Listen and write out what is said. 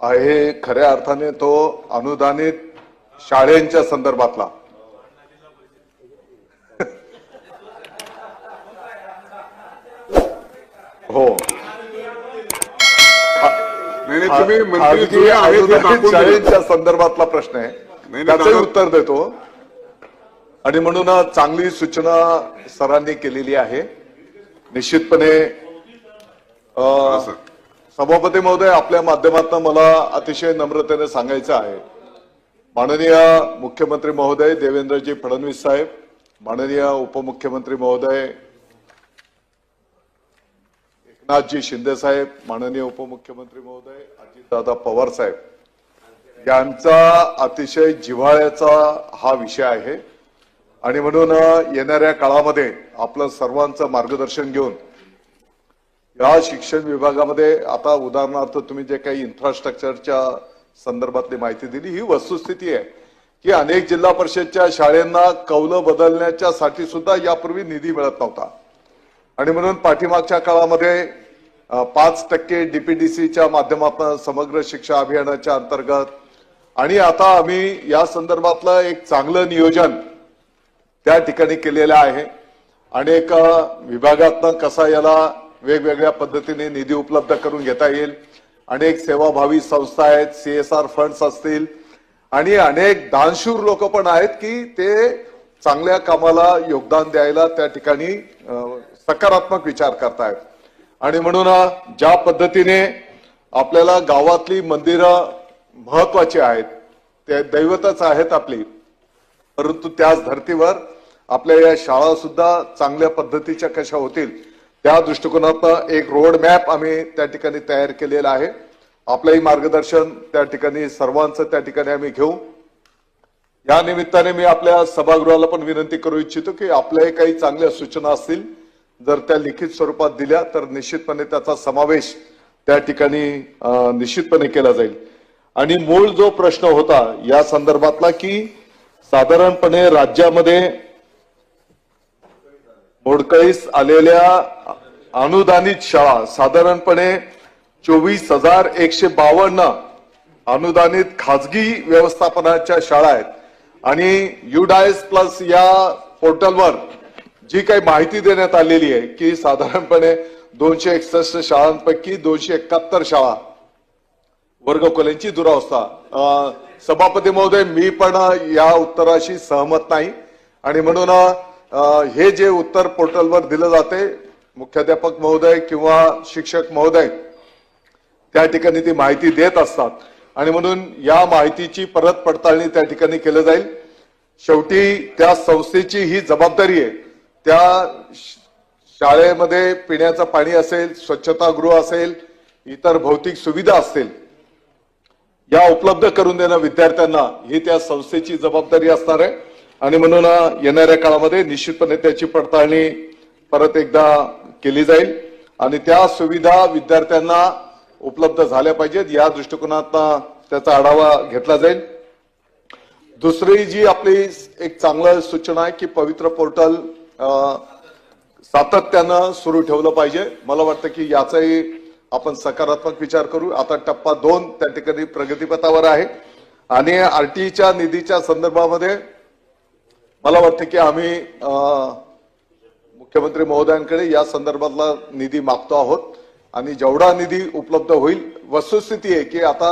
आहे खऱ्या अर्थाने तो अनुदानित शाळेंच्या संदर्भातला। हो नाही तुम्ही मंत्री शाळेंच्या संदर्भातला प्रश्न आहे, त्याचे उत्तर देतो। आणि म्हणून चांगली सूचना सरांनी केलेली आहे। निश्चितपणे सभापती महोदय, आपल्या माध्यमातून मला अतिशय नम्रतेने सांगायचं आहे, माननीय मुख्यमंत्री महोदय देवेंद्रजी फडणवीस साहेब, माननीय उपमुख्यमंत्री महोदय एकनाथजी शिंदे साहेब, माननीय उपमुख्यमंत्री महोदय अजितदादा पवार साहेब, यांचा अतिशय जिव्हाळ्याचा हा विषय आहे। आणि म्हणून येणाऱ्या काळामध्ये आपलं सर्वांचं मार्गदर्शन घेऊन या शिक्षण विभागामध्ये आता उदाहरणार्थ तुम्ही जे काही इन्फ्रास्ट्रक्चरच्या संदर्भातली माहिती दिली, ही वस्तुस्थिती आहे की अनेक जिल्हा परिषदच्या शाळांना कौलं बदलण्याच्या साठी सुद्धा यापूर्वी निधी मिळत नव्हता। आणि म्हणून पाठीमागच्या काळामध्ये 5% डीपीडीसीच्या माध्यमातून समग्र शिक्षा अभियानाच्या अंतर्गत आणि आता आम्ही या संदर्भातलं एक चांगलं नियोजन त्या ठिकाणी केलेलं आहे। अनेक विभागातनं कसा याला वेगवेगळ्या पद्धतीने निधी उपलब्ध करून घेता येईल, अनेक सेवाभावी संस्था आहेत, CSR फंड्स असतील आणि अनेक दानशूर लोक पण आहेत की ते चांगल्या कामाला योगदान द्यायला त्या ठिकाणी सकारात्मक विचार करतायत। आणि म्हणून ज्या पद्धतीने आपल्याला गावातली मंदिरं महत्वाची आहेत, ते दैवतच आहेत आपली, परंतु त्याच धर्तीवर आपल्या या शाळा सुद्धा चांगल्या पद्धतीच्या कशा होतील त्या दृष्टिकोनातून एक रोड मॅप आम्ही त्या ठिकाणी तयार केलेला आहे। आपलंही मार्गदर्शन त्या ठिकाणी सर्वांचं त्या ठिकाणी आम्ही घेऊ। या निमित्ताने मी आपल्या सभागृहाला पण विनंती करू इच्छितो की आपल्याही काही चांगल्या सूचना असतील, जर त्या लिखित स्वरूपात दिल्या तर निश्चितपणे त्याचा समावेश त्या ठिकाणी निश्चितपणे केला जाईल। आणि मूळ जो प्रश्न होता या संदर्भातला की साधारणपणे राज्यामध्ये मोडकळीस आलेल्या अनुदानित शाळा साधारणपणे 24,152 अनुदानित खाजगी व्यवस्थापनाच्या शाळा आहेत। आणि युडायस प्लस या पोर्टलवर जी काही माहिती देण्यात आलेली आहे की साधारणपणे 261 शाळांपैकी 271 शाळा वर्गखोल्यांची दुरावस्था। सभापती महोदय, मी पण या उत्तराशी सहमत नाही आणि म्हणून हे जे उत्तर पोर्टलवर दिलं जाते, मुख्याध्यापक महोदय किंवा शिक्षक महोदय त्या ठिकाणी ती माहिती देत असतात आणि म्हणून या माहितीची परत पडताळणी त्या ठिकाणी केली जाईल। शेवटी त्या संस्थेची ही जबाबदारी आहे, त्या शाळेमध्ये पिण्याचं पाणी असेल, स्वच्छतागृह असेल, इतर भौतिक सुविधा असतील, या उपलब्ध करून देणं विद्यार्थ्यांना ही त्या संस्थेची जबाबदारी असणार आहे। आणि म्हणून येणाऱ्या काळामध्ये निश्चितपणे त्याची पडताळणी परत एकदा केली जाईल आणि त्या सुविधा विद्यार्थ्यांना उपलब्ध झाल्या पाहिजेत या दृष्टिकोनातून त्याचा आढावा घेतला जाईल। दुसरी जी आपली एक चांगली सूचना आहे की पवित्र पोर्टल सातत्यानं सुरू ठेवलं पाहिजे। मला वाटतं की याचाही आपण सकारात्मक विचार करू। आता टप्पा 2 त्या ठिकाणी प्रगतीपथावर आहे आणि आरटीईच्या निधीच्या संदर्भामध्ये मला वाटतं की आम्ही मुख्यमंत्री महोदयांकडे या संदर्भातला निधी मागतो आहोत आणि जेवढा निधी उपलब्ध होईल, वस्तुस्थिती आहे की आता